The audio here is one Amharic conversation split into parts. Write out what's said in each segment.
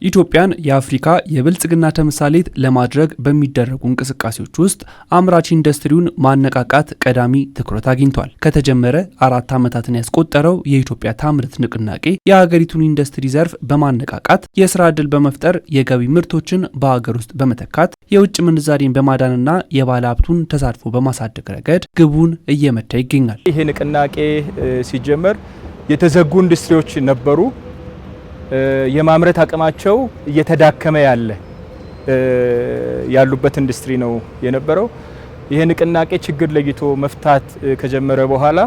ኢትዮጵያን የአፍሪካ የብልጽግና ተምሳሌት ለማድረግ በሚደረጉ እንቅስቃሴዎች ውስጥ አምራች ኢንዱስትሪውን ማነቃቃት ቀዳሚ ትኩረት አግኝቷል። ከተጀመረ 4 ዓመታትን ያስቆጠረው የኢትዮጵያ ታምርት ንቅናቄ የሀገሪቱን ኢንዱስትሪ ዘርፍ በማነቃቃት የስራ ዕድል በመፍጠር የገቢ ምርቶችን በሀገር ውስጥ በመተካት የውጭ ምንዛሬን በማዳንና የባለ ሀብቱን ተሳትፎ በማሳደግ ረገድ ግቡን እየመታ ይገኛል። ይሄ ንቅናቄ ሲጀመር የተዘጉ ኢንዱስትሪዎች ነበሩ። የማምረት አቅማቸው እየተዳከመ ያሉበት ኢንዱስትሪ ነው የነበረው። ይሄ ንቅናቄ ችግር ለይቶ መፍታት ከጀመረ በኋላ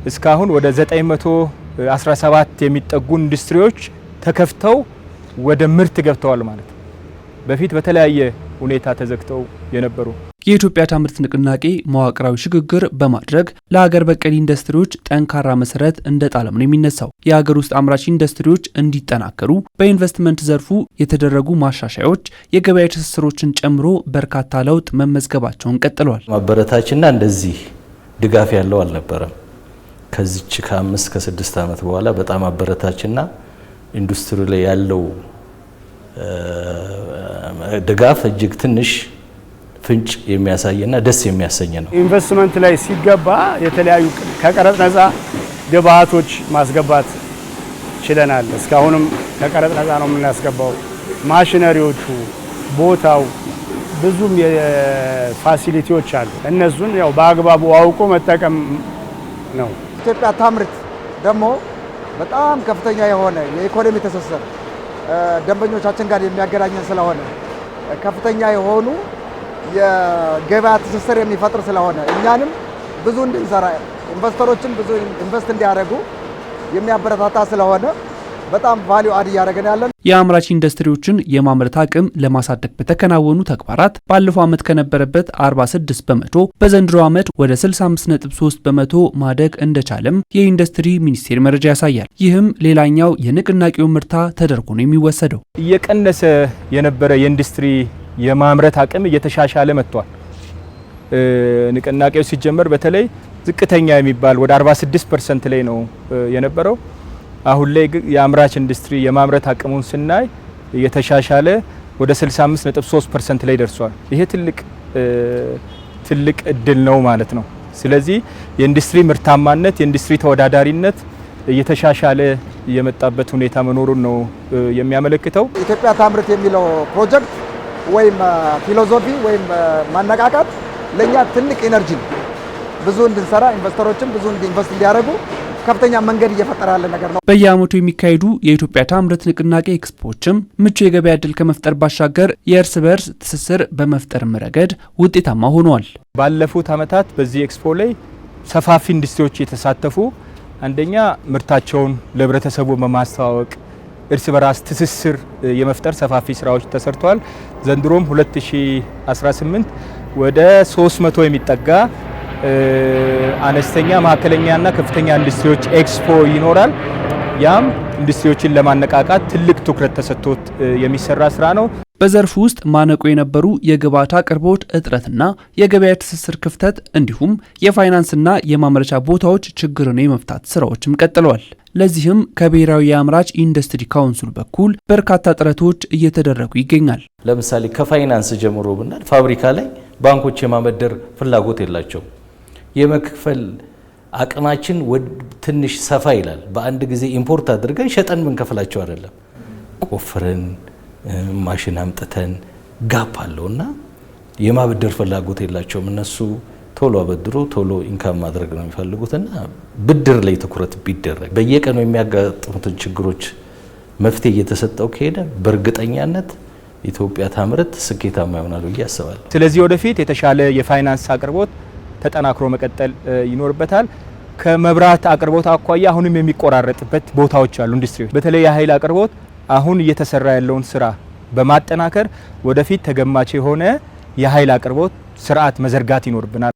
እስካሁን ወደ 917 የሚጠጉ ኢንዱስትሪዎች ተከፍተው ወደ ምርት ገብተዋል ማለት ነው። በፊት በተለያየ ሁኔታ ተዘግተው የነበሩ የኢትዮጵያ ታምርት ንቅናቄ መዋቅራዊ ሽግግር በማድረግ ለሀገር በቀል ኢንዱስትሪዎች ጠንካራ መሰረት እንደጣለም ነው የሚነሳው። የሀገር ውስጥ አምራች ኢንዱስትሪዎች እንዲጠናከሩ በኢንቨስትመንት ዘርፉ የተደረጉ ማሻሻያዎች የገበያ ትስስሮችን ጨምሮ በርካታ ለውጥ መመዝገባቸውን ቀጥለዋል። ማበረታችና እንደዚህ ድጋፍ ያለው አልነበረም። ከዚች ከ5 ከ6 ዓመት በኋላ በጣም አበረታችና ኢንዱስትሪ ላይ ያለው ድጋፍ እጅግ ትንሽ ፍንጭ የሚያሳይና ደስ የሚያሰኝ ነው። ኢንቨስትመንት ላይ ሲገባ የተለያዩ ከቀረጥ ነፃ ግብአቶች ማስገባት ችለናል። እስካሁንም ከቀረጥ ነፃ ነው የምናስገባው። ማሽነሪዎቹ፣ ቦታው፣ ብዙም የፋሲሊቲዎች አሉ። እነሱን ያው በአግባቡ አውቆ መጠቀም ነው። ኢትዮጵያ ታምርት ደግሞ በጣም ከፍተኛ የሆነ የኢኮኖሚ ትስስር ደንበኞቻችን ጋር የሚያገናኘን ስለሆነ ከፍተኛ የሆኑ የገበያ ትስስር የሚፈጥር ስለሆነ እኛንም ብዙ እንድንሰራ ኢንቨስተሮችን ብዙ ኢንቨስት እንዲያደርጉ የሚያበረታታ ስለሆነ በጣም ቫልዩ አድ እያደረገን ያለን። የአምራች ኢንዱስትሪዎችን የማምረት አቅም ለማሳደግ በተከናወኑ ተግባራት ባለፈው ዓመት ከነበረበት 46 በመቶ በዘንድሮ ዓመት ወደ 65.3 በመቶ ማደግ እንደቻለም የኢንዱስትሪ ሚኒስቴር መረጃ ያሳያል። ይህም ሌላኛው የንቅናቄው ምርታ ተደርጎ ነው የሚወሰደው። እየቀነሰ የነበረ የኢንዱስትሪ የማምረት አቅም እየተሻሻለ መጥቷል። ንቅናቄው ሲጀመር በተለይ ዝቅተኛ የሚባል ወደ 46% ላይ ነው የነበረው። አሁን ላይ የአምራች ኢንዱስትሪ የማምረት አቅሙን ስናይ እየተሻሻለ ወደ 65.3% ላይ ደርሷል። ይሄ ትልቅ እድል ነው ማለት ነው። ስለዚህ የኢንዱስትሪ ምርታማነት፣ የኢንዱስትሪ ተወዳዳሪነት እየተሻሻለ የመጣበት ሁኔታ መኖሩን ነው የሚያመለክተው። ኢትዮጵያ ታምርት የሚለው ፕሮጀክት ወይም ፊሎሶፊ ወይም ማነቃቃት ለኛ ትልቅ ኢነርጂ ነው። ብዙ እንድንሰራ ኢንቨስተሮችን ብዙ ኢንቨስት እንዲያደርጉ ከፍተኛ መንገድ እየፈጠረ ያለ ነገር ነው። በየዓመቱ የሚካሄዱ የኢትዮጵያ ታምርት ንቅናቄ ኤክስፖዎችም ምቹ የገበያ ዕድል ከመፍጠር ባሻገር የእርስ በርስ ትስስር በመፍጠር ረገድ ውጤታማ ሆነዋል። ባለፉት ዓመታት በዚህ ኤክስፖ ላይ ሰፋፊ ኢንዱስትሪዎች የተሳተፉ አንደኛ ምርታቸውን ለህብረተሰቡ በማስተዋወቅ እርስ በራስ ትስስር የመፍጠር ሰፋፊ ስራዎች ተሰርተዋል። ዘንድሮም 2018 ወደ 300 የሚጠጋ አነስተኛ መካከለኛና ከፍተኛ ኢንዱስትሪዎች ኤክስፖ ይኖራል። ያም ኢንዱስትሪዎችን ለማነቃቃት ትልቅ ትኩረት ተሰጥቶት የሚሰራ ስራ ነው። በዘርፉ ውስጥ ማነቆ የነበሩ የግብዓት አቅርቦት እጥረትና የገበያ ትስስር ክፍተት እንዲሁም የፋይናንስና የማምረቻ ቦታዎች ችግርን የመፍታት ስራዎችም ቀጥለዋል። ለዚህም ከብሔራዊ የአምራች ኢንዱስትሪ ካውንስል በኩል በርካታ ጥረቶች እየተደረጉ ይገኛል። ለምሳሌ ከፋይናንስ ጀምሮ ብናል ፋብሪካ ላይ ባንኮች የማበደር ፍላጎት የላቸው። የመክፈል አቅማችን ትንሽ ሰፋ ይላል። በአንድ ጊዜ ኢምፖርት አድርገን ሸጠን ምንከፍላቸው አይደለም። ቆፍረን ማሽን አምጥተን ጋፕ አለውና የማበደር ፍላጎት የላቸውም። እነሱ ቶሎ አበድሮ ቶሎ ኢንካም ማድረግ ነው የሚፈልጉትና ብድር ላይ ትኩረት ቢደረግ በየቀኑ የሚያጋጥሙትን ችግሮች መፍትሄ እየተሰጠው ከሄደ በእርግጠኛነት ኢትዮጵያ ታምርት ስኬታማ ይሆናል ብዬ አስባለሁ። ስለዚህ ወደፊት የተሻለ የፋይናንስ አቅርቦት ተጠናክሮ መቀጠል ይኖርበታል። ከመብራት አቅርቦት አኳያ አሁንም የሚቆራረጥበት ቦታዎች አሉ። ኢንዱስትሪዎች በተለይ የኃይል አቅርቦት አሁን እየተሰራ ያለውን ስራ በማጠናከር ወደፊት ተገማች የሆነ የኃይል አቅርቦት ስርዓት መዘርጋት ይኖርብናል።